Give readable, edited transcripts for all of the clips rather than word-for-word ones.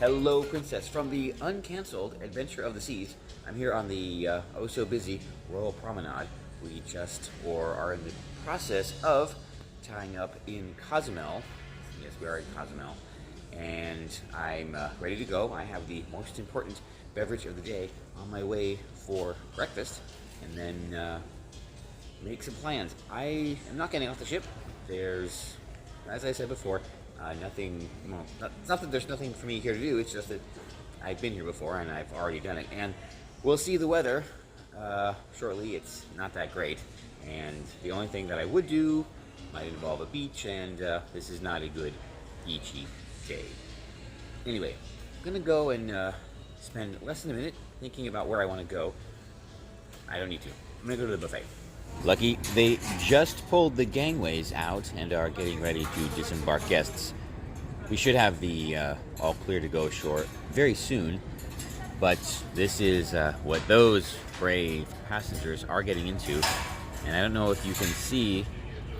Hello, Princess, from the uncanceled Adventure of the Seas. I'm here on the oh-so-busy Royal Promenade. We just are in the process of tying up in Cozumel. Yes, we are in Cozumel. And I'm ready to go. I have the most important beverage of the day on my way for breakfast. And then make some plans. I am not getting off the ship. There's, as I said before, nothing, well, it's not that there's nothing for me here to do, it's just that I've been here before and I've already done it. And we'll see the weather shortly. It's not that great. And the only thing that I would do might involve a beach, and this is not a good beachy day. Anyway, I'm gonna go and spend less than a minute thinking about where I want to go. I don't need to. I'm gonna go to the buffet. Lucky, they just pulled the gangways out and are getting ready to disembark guests. We should have the all clear to go ashore very soon, but this is what those brave passengers are getting into. And I don't know if you can see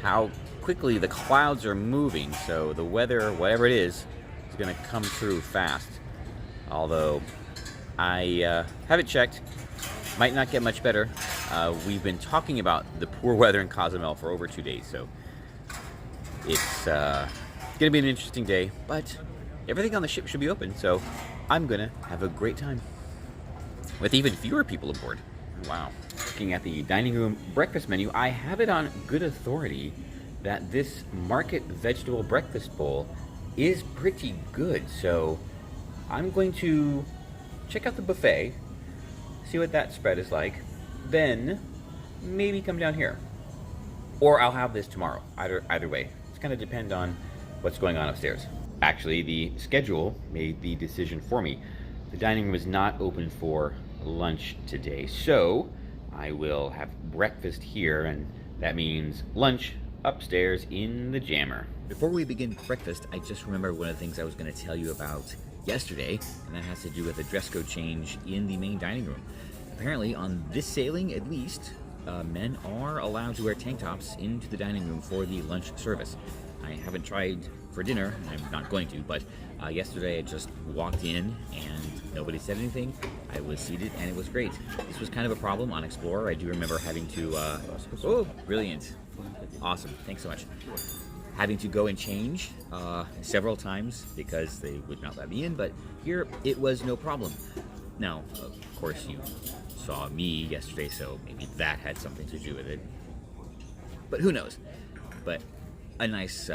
how quickly the clouds are moving, so the weather, whatever it is going to come through fast. Although I haven't checked, might not get much better. We've been talking about the poor weather in Cozumel for over 2 days, so it's going to be an interesting day, but everything on the ship should be open, so I'm going to have a great time with even fewer people aboard. Wow. Looking at the dining room breakfast menu, I have it on good authority that this market vegetable breakfast bowl is pretty good, so I'm going to check out the buffet, see what that spread is like, then maybe come down here. Or I'll have this tomorrow. Either way. It's going to depend on what's going on upstairs. Actually, the schedule made the decision for me. The dining room is not open for lunch today, so I will have breakfast here, and that means lunch upstairs in the jammer. Before we begin breakfast, I just remembered one of the things I was going to tell you about yesterday, and that has to do with a dress code change in the main dining room. Apparently, on this sailing at least, men are allowed to wear tank tops into the dining room for the lunch service. I haven't tried for dinner, and I'm not going to, but yesterday I just walked in and nobody said anything. I was seated and it was great. This was kind of a problem on Explorer. I do remember having to, oh, brilliant. Awesome, thanks so much. Having to go and change several times because they would not let me in, but here it was no problem. Now, of course, you saw me yesterday, so maybe that had something to do with it. But who knows? But a nice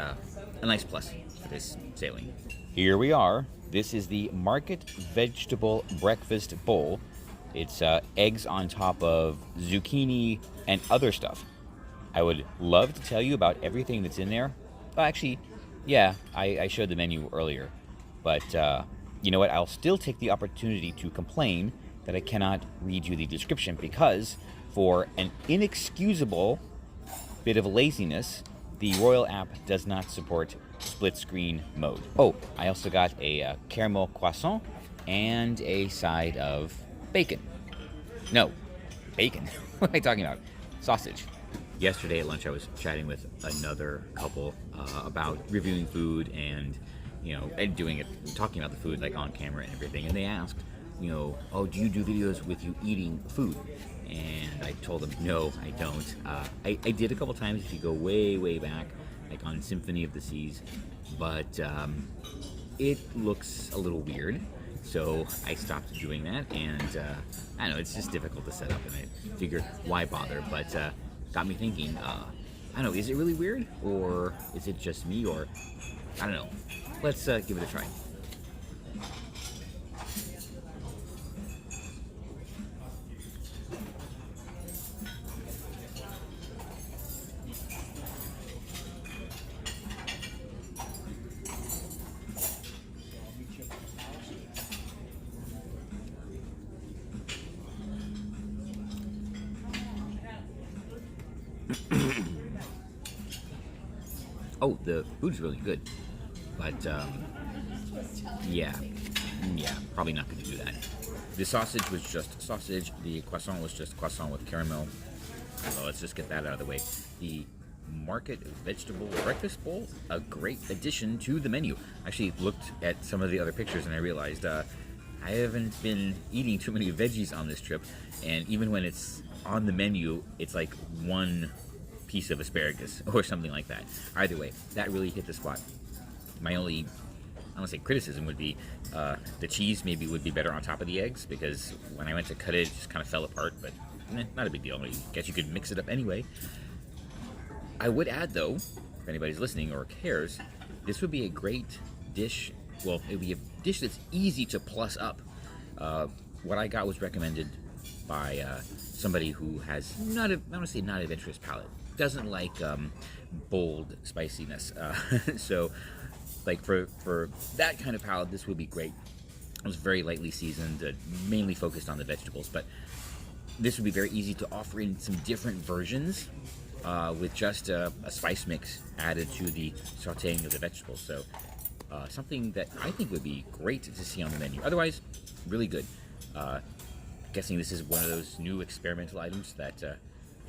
plus for this sailing. Here we are. This is the market vegetable breakfast bowl. It's eggs on top of zucchini and other stuff. I would love to tell you about everything that's in there. Well, actually, yeah, I showed the menu earlier. But you know what? I'll still take the opportunity to complain that I cannot read you the description because for an inexcusable bit of laziness, the Royal app does not support split screen mode. Oh, I also got a caramel croissant and a side of bacon. No, bacon. What am I talking about? Sausage. Yesterday at lunch, I was chatting with another couple about reviewing food and, you know, and doing it, talking about the food like on camera and everything. And they asked, you know, oh, do you do videos with you eating food? And I told them, no, I don't. I did a couple times if you go way, way back, like on Symphony of the Seas, but it looks a little weird. So I stopped doing that, and I don't know, it's just difficult to set up, and I figured, why bother? But got me thinking, I don't know, is it really weird? Or is it just me? Or, I don't know. Let's give it a try. Oh, the food's really good, but yeah, probably not going to do that. The sausage was just sausage. The croissant was just croissant with caramel. So let's just get that out of the way. The market vegetable breakfast bowl, a great addition to the menu. I actually looked at some of the other pictures and I realized I haven't been eating too many veggies on this trip, and even when it's on the menu, it's like one piece of asparagus or something like that. Either way, that really hit the spot. My only, I don't want to say criticism, would be the cheese maybe would be better on top of the eggs, because when I went to cut it, it just kind of fell apart, but not a big deal. I guess you could mix it up anyway. I would add, though, if anybody's listening or cares, this would be a great dish. Well, it would be a dish that's easy to plus up. What I got was recommended by somebody who has I don't want to say not adventurous palate, doesn't like bold spiciness. So, like for that kind of palate, this would be great. It was very lightly seasoned, mainly focused on the vegetables, but this would be very easy to offer in some different versions with just a spice mix added to the sautéing of the vegetables. So something that I think would be great to see on the menu. Otherwise, really good. Guessing this is one of those new experimental items that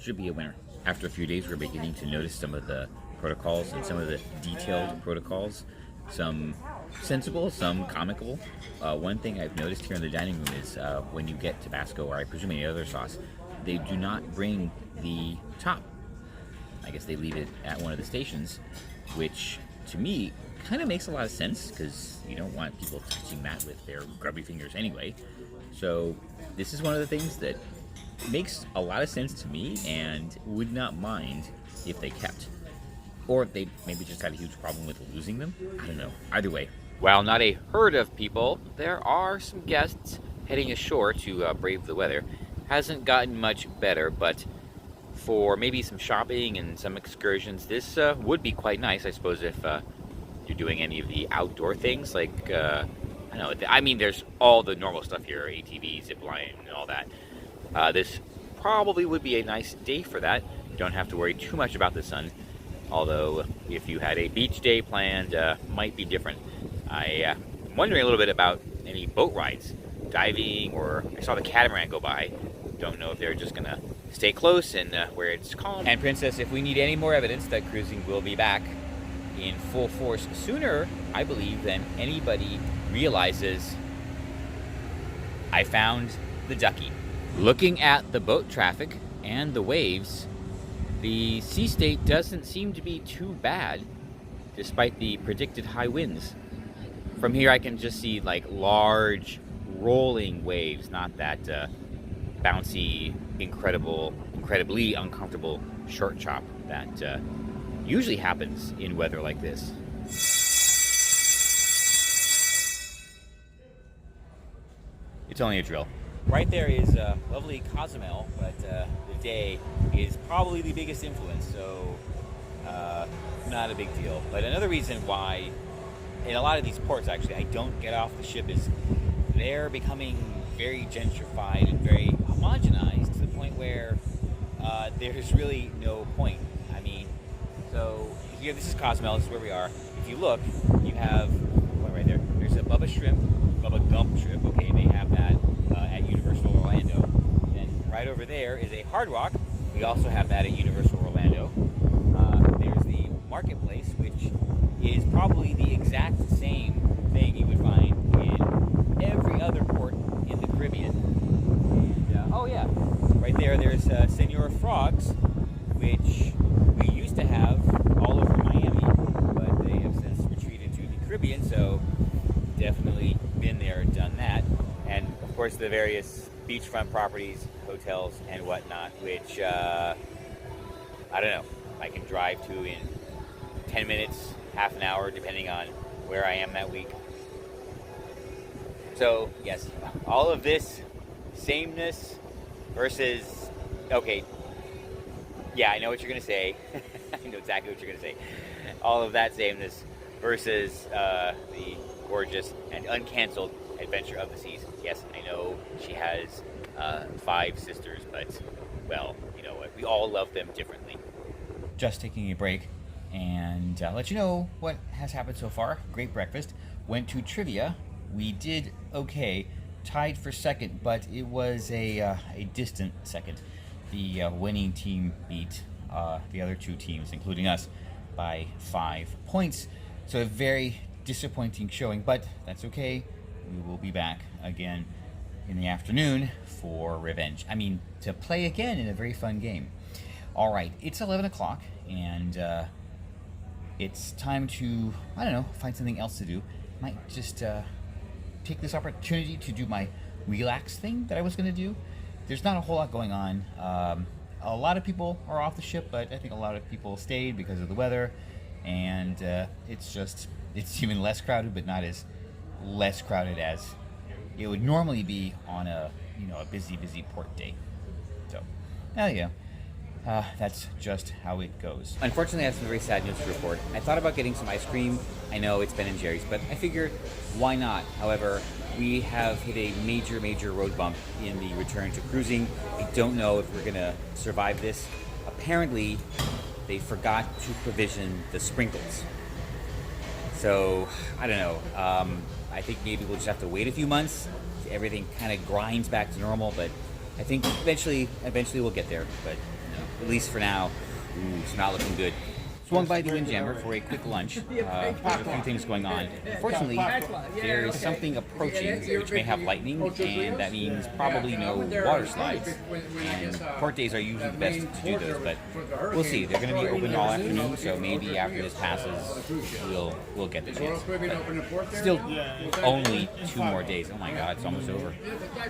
should be a winner. After a few days, we're beginning to notice some of the protocols and some of the detailed protocols. Some sensible, some comical. One thing I've noticed here in the dining room is when you get Tabasco, or I presume any other sauce, they do not bring the top. I guess they leave it at one of the stations, which to me kind of makes a lot of sense, because you don't want people touching that with their grubby fingers anyway. So this is one of the things that makes a lot of sense to me, and would not mind if they kept. Or they maybe just had a huge problem with losing them. I don't know. Either way. While not a herd of people, there are some guests heading ashore to brave the weather. Hasn't gotten much better, but for maybe some shopping and some excursions, this would be quite nice, I suppose, if you're doing any of the outdoor things, like, I don't know, I mean, there's all the normal stuff here, ATV, zip line, and all that. This probably would be a nice day for that. You don't have to worry too much about the sun. Although, if you had a beach day planned, might be different. I'm wondering a little bit about any boat rides, diving, or I saw the catamaran go by. Don't know if they're just gonna stay close and where it's calm. And Princess, if we need any more evidence that cruising will be back in full force sooner, I believe, than anybody realizes, I found the ducky. Looking at the boat traffic and the waves, the sea state doesn't seem to be too bad, despite the predicted high winds. From here I can just see like large rolling waves, not that bouncy, incredibly uncomfortable short chop that usually happens in weather like this. It's only a drill. Right there is lovely Cozumel, but the day is probably the biggest influence, so not a big deal. But another reason why, in a lot of these ports actually, I don't get off the ship is they're becoming very gentrified and very homogenized to the point where there's really no point. I mean, so here, this is Cozumel, this is where we are. If you look, you have one right there. There's a Bubba Shrimp, Bubba Gump Shrimp, okay, they have that at Universal Orlando. And right over there is a Hard Rock. We also have that at Universal Orlando. There's the Marketplace, which is probably the exact same thing you would find in every other port in the Caribbean. And, oh yeah, right there's Senor Frogs, which we used to have all over Miami, but they have since retreated to the Caribbean, so definitely been there, done that. And of course the various beachfront properties, hotels, and whatnot, which, I don't know, I can drive to in 10 minutes, half an hour, depending on where I am that week. So, yes, all of this sameness versus, okay, yeah, I know what you're going to say. I know exactly what you're going to say. All of that sameness versus the gorgeous and uncanceled Adventure of the Seas. Yes, I know she has 5 sisters, but, well, you know what? We all love them differently. Just taking a break and let you know what has happened so far. Great breakfast. Went to trivia. We did okay. Tied for second, but it was a distant second. The winning team beat the other two teams, including us, by 5 points. So a very disappointing showing, but that's okay. We will be back again in the afternoon for revenge. I mean, to play again in a very fun game. All right, it's 11 o'clock, and it's time to, I don't know, find something else to do. Might just take this opportunity to do my relax thing that I was going to do. There's not a whole lot going on. A lot of people are off the ship, but I think a lot of people stayed because of the weather, and it's even less crowded, but not as less crowded as it would normally be on a busy port day. So, yeah. That's just how it goes. Unfortunately, I have some very sad news to report. I thought about getting some ice cream. I know it's Ben & Jerry's, but I figured, why not? However, we have hit a major road bump in the return to cruising. I don't know if we're going to survive this. Apparently, they forgot to provision the sprinkles. So, I don't know. I think maybe we'll just have to wait a few months. Everything kind of grinds back to normal, but I think eventually we'll get there. But at least for now, it's not looking good. Swung by the Windjammer for a quick lunch. There's a few things going on. Unfortunately, there is something approaching which may have lightning, and that means probably no water slides. And port days are usually the best to do those, but we'll see. They're going to be open all afternoon, so maybe after this passes, we'll get the chance. But still, only 2 more days. Oh my God, it's almost over.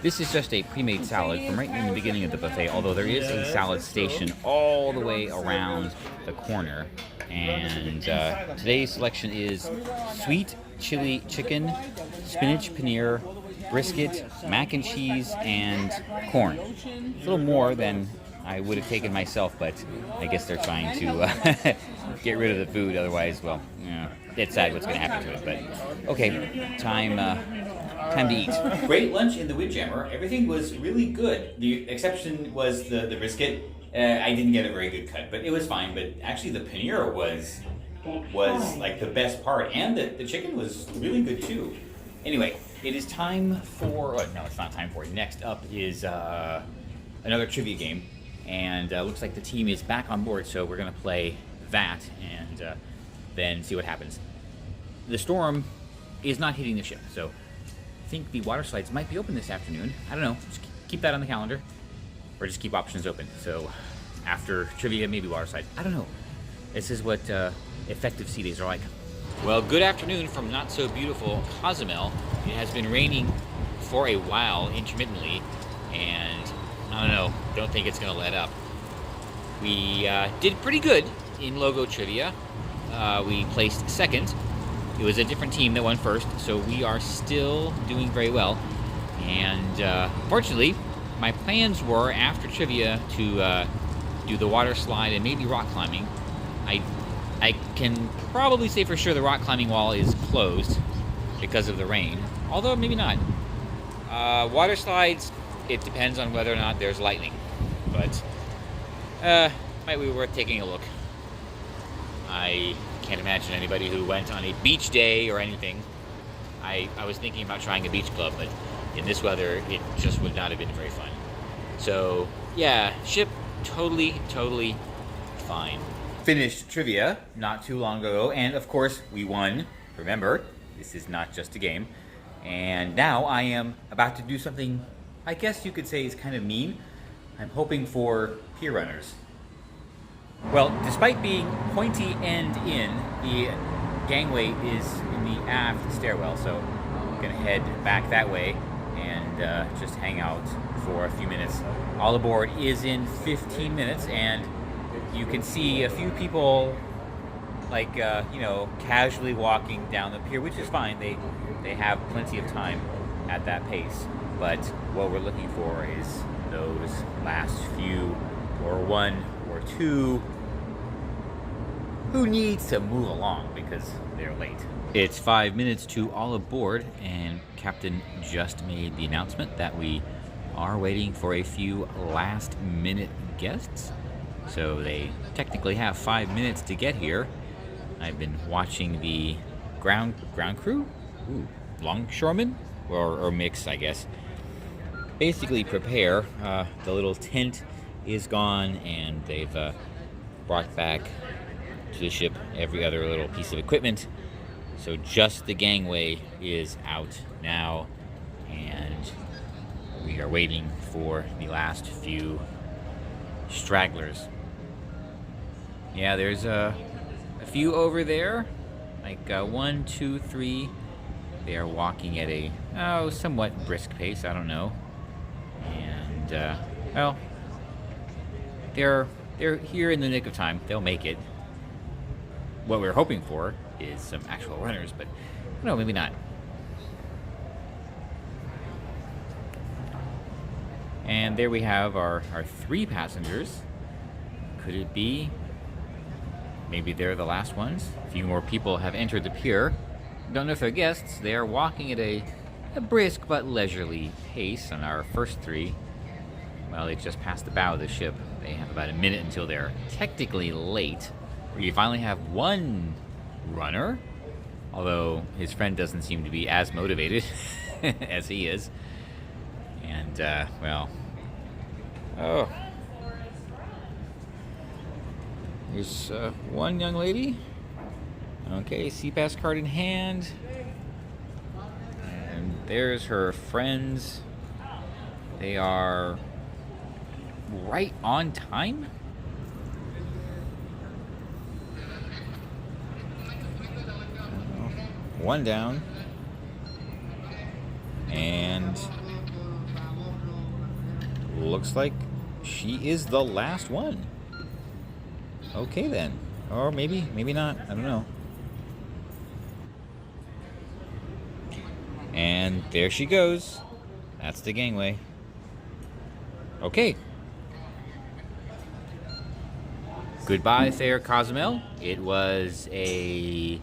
This is just a pre-made salad from right in the beginning of the buffet, although there is a salad station all the way around the corner. And today's selection is sweet chili chicken, spinach paneer, brisket, mac and cheese, and corn. It's a little more than I would have taken myself, but I guess they're trying to get rid of the food. Otherwise, well, it's sad what's going to happen to it. But okay, time to eat. Great lunch in the Windjammer. Everything was really good. The exception was the brisket. I didn't get a very good cut, but it was fine. But actually, the paneer was like the best part, and the chicken was really good too. Anyway, it is time for. Oh, no, it's not time for it. Next up is another trivia game, and looks like the team is back on board. So we're gonna play that, and then see what happens. The storm is not hitting the ship, so I think the water slides might be open this afternoon. I don't know. Just keep that on the calendar. Or just keep options open. So after trivia, maybe water side. I don't know. This is what effective sea days are like. Well, good afternoon from not so beautiful Cozumel. It has been raining for a while, intermittently, and I don't know. Don't think it's going to let up. We did pretty good in logo trivia. We placed second. It was a different team that won first, so we are still doing very well. And fortunately, my plans were, after trivia, to do the water slide and maybe rock climbing. I can probably say for sure the rock climbing wall is closed because of the rain, although maybe not. Water slides, it depends on whether or not there's lightning, but might be worth taking a look. I can't imagine anybody who went on a beach day or anything. I was thinking about trying a beach club, but in this weather, it just would not have been very fun. So, yeah, ship totally fine. Finished trivia not too long ago, and of course, we won. Remember, this is not just a game. And now I am about to do something I guess you could say is kind of mean. I'm hoping for pier runners. Well, despite being pointy end in, the gangway is in the aft stairwell, so I'm gonna head back that way and just hang out for a few minutes. All aboard is in 15 minutes, and you can see a few people like casually walking down the pier, which is fine. They have plenty of time at that pace, but what we're looking for is those last few, or one or two, who needs to move along because they're late. It's 5 minutes to all aboard, and Captain just made the announcement that we are waiting for a few last minute guests. So they technically have 5 minutes to get here. I've been watching the ground crew, longshoremen, or mix, I guess, basically prepare. The little tent is gone, and they've brought back to the ship every other little piece of equipment. So just the gangway is out now, and we are waiting for the last few stragglers. Yeah, there's a few over there, like 1, 2, 3. They are walking at a somewhat brisk pace. I don't know, and well, they're here in the nick of time. They'll make it. What we're hoping for is some actual runners, but no, maybe not. And there we have our 3 passengers. Could it be? Maybe they're the last ones. A few more people have entered the pier. Don't know if they're guests. They are walking at a brisk but leisurely pace on our first 3. Well, they just passed the bow of the ship. They have about a minute until they're technically late. We finally have one runner, although his friend doesn't seem to be as motivated as he is. And, well, oh, here's one young lady. Okay, SeaPass card in hand. And there's her friends. They are right on time. One down. And looks like she is the last one. Okay then. Or maybe not. I don't know. And there she goes. That's the gangway. Okay. Goodbye, fair Cozumel. It was a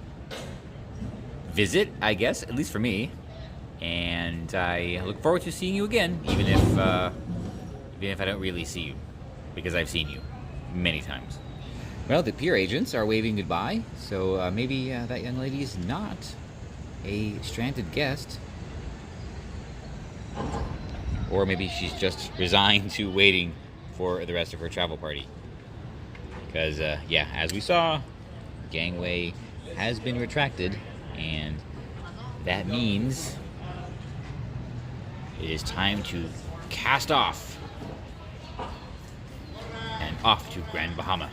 visit, I guess, at least for me. And I look forward to seeing you again, even if I don't really see you, because I've seen you many times. Well, the pier agents are waving goodbye, so maybe that young lady is not a stranded guest. Or maybe she's just resigned to waiting for the rest of her travel party. Because, yeah, as we saw, gangway has been retracted, and that means it is time to cast off and off to Grand Bahama.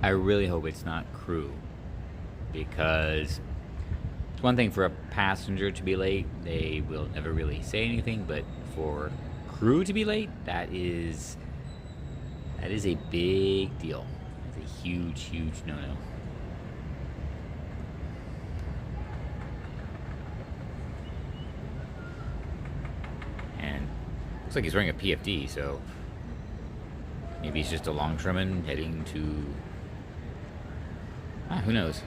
I really hope it's not crew, because it's one thing for a passenger to be late, they will never really say anything, but for crew to be late, that is a big deal. It's a huge no-no. And looks like he's wearing a PFD, so maybe he's just a longshoreman heading to... who knows?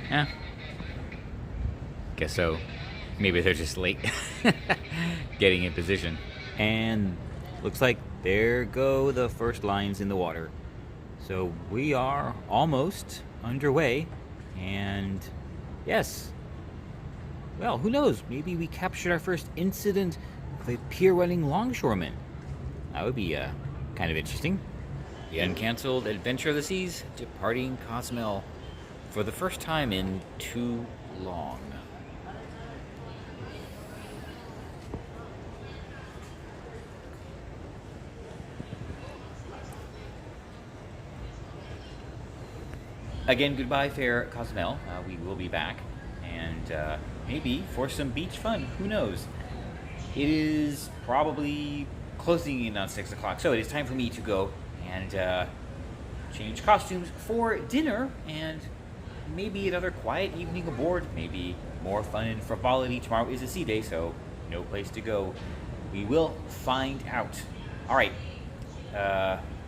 Yeah. Guess so. Maybe they're just late getting in position. And looks like there go the first lines in the water. So we are almost underway, and yes. Well, who knows? Maybe we captured our first incident of a pier-running longshoreman. That would be kind of interesting. The uncanceled Adventure of the Seas departing Cozumel for the first time in too long. Again, goodbye, fair Cozumel. We will be back, and maybe for some beach fun. Who knows? It is probably closing in on 6 o'clock, so it is time for me to go and change costumes for dinner, and maybe another quiet evening aboard. Maybe more fun and frivolity. Tomorrow is a sea day, so no place to go. We will find out. All right.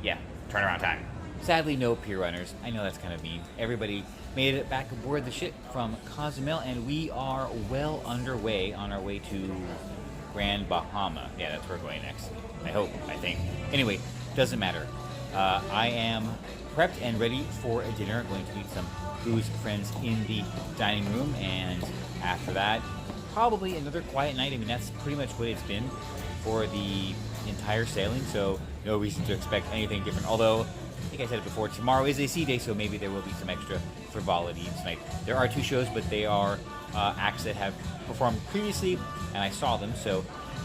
yeah, turnaround time. Sadly, no pier runners. I know that's kind of mean. Everybody made it back aboard the ship from Cozumel, and we are well underway on our way to Grand Bahama. Yeah, that's where we're going next. I hope, I think. Anyway, doesn't matter. I am prepped and ready for a dinner. Going to meet some booze friends in the dining room, and after that, probably another quiet night. I mean, that's pretty much what it's been for the entire sailing, so no reason to expect anything different. Although, I think I said it before, tomorrow is a sea day, so maybe there will be some extra frivolity tonight. There are 2 shows, but they are acts that have performed previously, and I saw them, so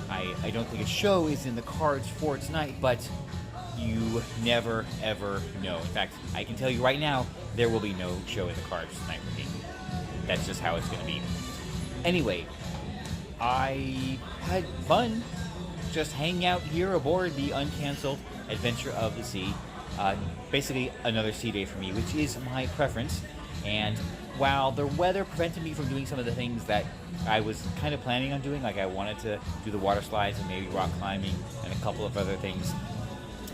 I don't think a show is in the cards for tonight, but you never, ever know. In fact, I can tell you right now, there will be no show in the cards tonight for me. That's just how it's going to be. Anyway, I had fun just hanging out here aboard the uncanceled Adventure of the Sea. Basically, another sea day for me, which is my preference. And while the weather prevented me from doing some of the things that I was kind of planning on doing, like I wanted to do the water slides and maybe rock climbing and a couple of other things,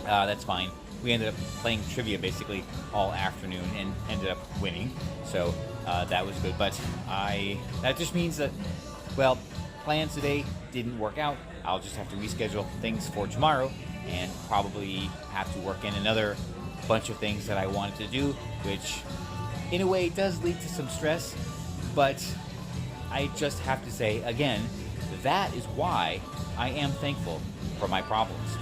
that's fine. We ended up playing trivia basically all afternoon and ended up winning, so that was good. But that just means that, well, plans today didn't work out. I'll just have to reschedule things for tomorrow and probably have to work in another bunch of things that I wanted to do, which in a way does lead to some stress, but I just have to say again, that is why I am thankful for my problems.